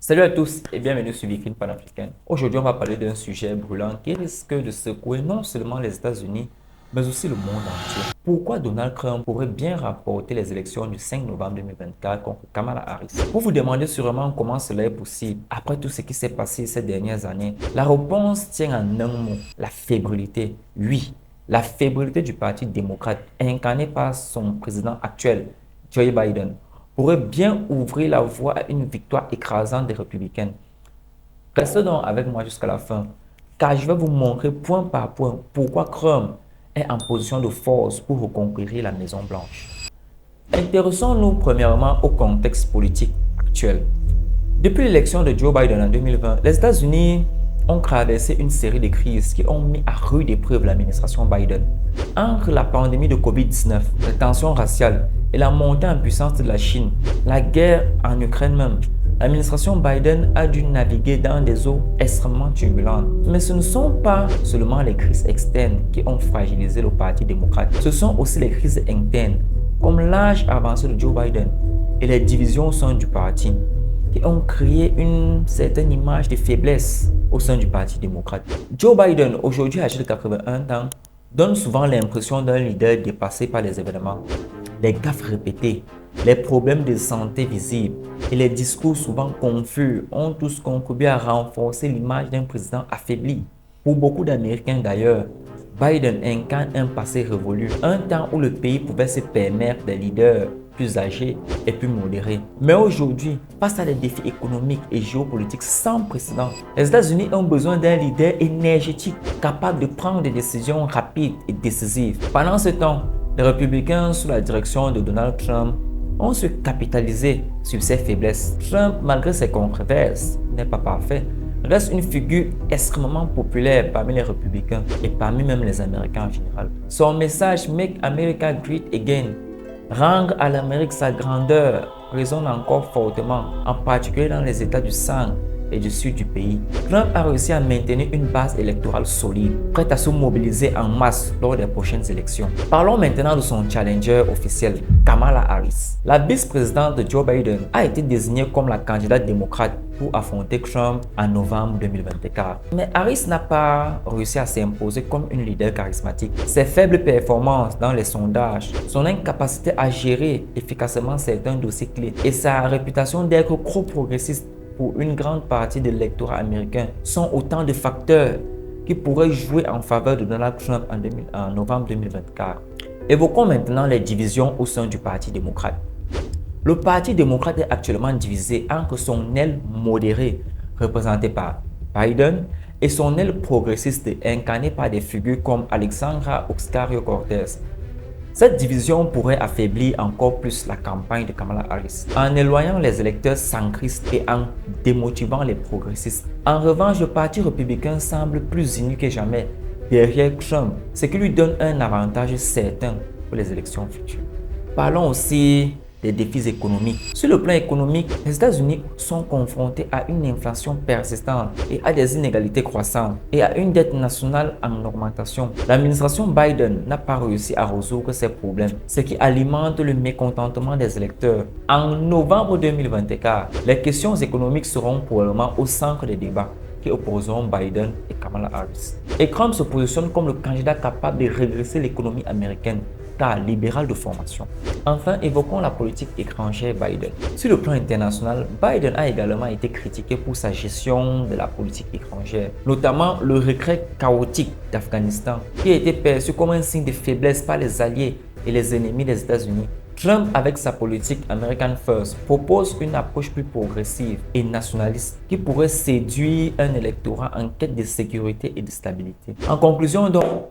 Salut à tous et bienvenue sur Viking Panafricaine. Aujourd'hui, on va parler d'un sujet brûlant qui risque de secouer non seulement les États-Unis, mais aussi le monde entier. Pourquoi Donald Trump pourrait bien rapporter les élections du 5 novembre 2024 contre Kamala Harris? Vous vous demandez sûrement comment cela est possible après tout ce qui s'est passé ces dernières années. La réponse tient en un mot, la fébrilité. Oui, la fébrilité du Parti démocrate incarné par son président actuel, Joe Biden, pourrait bien ouvrir la voie à une victoire écrasante des républicains. Restez donc avec moi jusqu'à la fin, car je vais vous montrer point par point pourquoi Trump est en position de force pour reconquérir la Maison Blanche. Intéressons-nous premièrement au contexte politique actuel. Depuis l'élection de Joe Biden en 2020, les États-Unis ont traversé une série de crises qui ont mis à rude épreuve l'administration Biden. Entre la pandémie de COVID-19, les tensions raciales et la montée en puissance de la Chine, la guerre en Ukraine même, l'administration Biden a dû naviguer dans des eaux extrêmement turbulentes. Mais ce ne sont pas seulement les crises externes qui ont fragilisé le Parti démocrate, ce sont aussi les crises internes, comme l'âge avancé de Joe Biden et les divisions au sein du parti, qui ont créé une certaine image de faiblesse au sein du Parti démocrate. Joe Biden, aujourd'hui âgé de 81 ans, donne souvent l'impression d'un leader dépassé par les événements. Les gaffes répétées, les problèmes de santé visibles et les discours souvent confus ont tous contribué à renforcer l'image d'un président affaibli. Pour beaucoup d'Américains d'ailleurs, Biden incarne un passé révolu, un temps où le pays pouvait se permettre des leaders plus âgés et plus modérés. Mais aujourd'hui, face à des défis économiques et géopolitiques sans précédent, les États-Unis ont besoin d'un leader énergétique capable de prendre des décisions rapides et décisives. Pendant ce temps, les républicains sous la direction de Donald Trump ont su capitaliser sur ses faiblesses. Trump, malgré ses controverses, n'est pas parfait, reste une figure extrêmement populaire parmi les républicains et parmi même les Américains en général. Son message Make America Great Again, rendre à l'Amérique sa grandeur, résonne encore fortement, en particulier dans les États du centre et du sud du pays. Trump a réussi à maintenir une base électorale solide, prête à se mobiliser en masse lors des prochaines élections. Parlons maintenant de son challenger officiel, Kamala Harris. La vice-présidente de Joe Biden a été désignée comme la candidate démocrate pour affronter Trump en novembre 2024. Mais Harris n'a pas réussi à s'imposer comme une leader charismatique. Ses faibles performances dans les sondages, son incapacité à gérer efficacement certains dossiers clés et sa réputation d'être trop progressiste pour une grande partie de l'électorat américain sont autant de facteurs qui pourraient jouer en faveur de Donald Trump en novembre 2024. Évoquons maintenant les divisions au sein du Parti démocrate. Le Parti démocrate est actuellement divisé entre son aile modérée, représentée par Biden, et son aile progressiste, incarnée par des figures comme Alexandra Ocasio-Cortez. Cette division pourrait affaiblir encore plus la campagne de Kamala Harris, en éloignant les électeurs centristes et en démotivant les progressistes. En revanche, le Parti républicain semble plus uni que jamais derrière Trump, ce qui lui donne un avantage certain pour les élections futures. Parlons aussi des défis économiques. Sur le plan économique, les États-Unis sont confrontés à une inflation persistante et à des inégalités croissantes et à une dette nationale en augmentation. L'administration Biden n'a pas réussi à résoudre ces problèmes, ce qui alimente le mécontentement des électeurs. En novembre 2024, les questions économiques seront probablement au centre des débats qui opposeront Biden et Kamala Harris. Et Trump se positionne comme le candidat capable de redresser l'économie américaine, car libéral de formation. Enfin, évoquons la politique étrangère Biden. Sur le plan international, Biden a également été critiqué pour sa gestion de la politique étrangère, notamment le retrait chaotique d'Afghanistan, qui a été perçu comme un signe de faiblesse par les alliés et les ennemis des États-Unis. Trump, avec sa politique American First, propose une approche plus progressive et nationaliste qui pourrait séduire un électorat en quête de sécurité et de stabilité. En conclusion donc,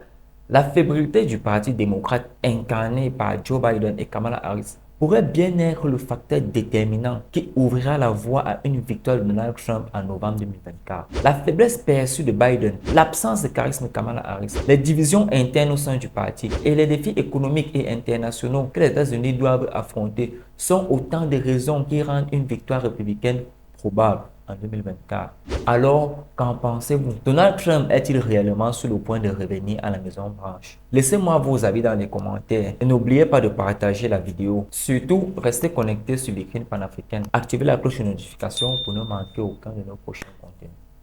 la fébrilité du Parti démocrate incarné par Joe Biden et Kamala Harris pourrait bien être le facteur déterminant qui ouvrira la voie à une victoire de Donald Trump en novembre 2024. La faiblesse perçue de Biden, l'absence de charisme de Kamala Harris, les divisions internes au sein du parti et les défis économiques et internationaux que les États-Unis doivent affronter sont autant de raisons qui rendent une victoire républicaine probable. en 2024. Alors, qu'en pensez-vous? Donald Trump est-il réellement sur le point de revenir à la Maison Blanche? Laissez-moi vos avis dans les commentaires et n'oubliez pas de partager la vidéo. Surtout, restez connectés sur Viking Panafricaine. Activez la cloche de notification pour ne manquer aucun de nos prochains contenus.